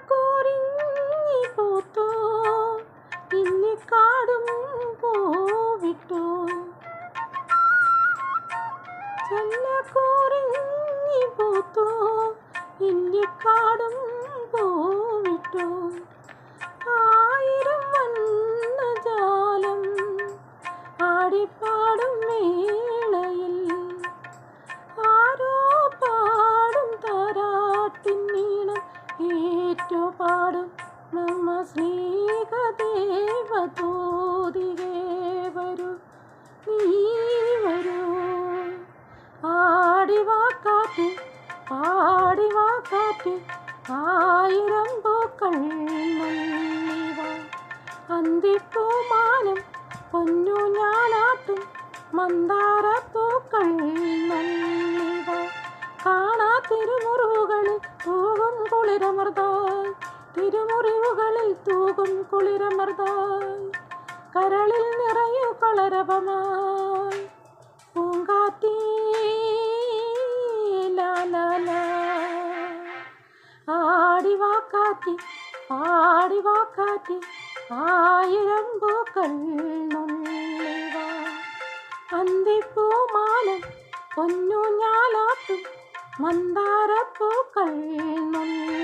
ചെല്ലക്കുറിഞ്ഞി പൂത്തോ ഇല്ലിക്കാടും പൂവിട്ടോ ചെല്ലക്കുറിഞ്ഞി പൂത്തോ ഇല്ലിക്കാടും പൂവിട്ടോ ആയിരം വണ്ണജാലം ആടിപ്പാടും മേളയിൽ ആരോ പാടും താരാട്ടിന്നീണം ഏറ്റുപാടും നമ്മ സ്നേഹദേവതോതികേ വരൂ നീ വരൂ ആടിവാക്കാറ്റ് പാടിവാക്കാറ്റ് ആയിരം പൂക്കൾ നല്ലിവാ അന്തിപ്പൂമാനം പൊന്നു ഞാനാട്ടും മന്ദാരപ്പൂക്കൾ നല്ലിവാ കാണാ തിരുമുറിവുകളിൽ തൂകും കുളിരമർതായി തിരുമുറിവുകളിൽ തൂകും കുളിരമർതായി കരളിൽ നിറയു കളരവമായി പൂങ്കാറ്റീ ആടിവാക്കാറ്റി പാടിവാക്കാറ്റി ആയിരം പൂക്കൾ നുള്ളിവാ അന്തിപ്പൂമാനം പൊന്നു ഞാലാട്ടും മന്ദാരപ്പൂക്കൾ നുള്ളി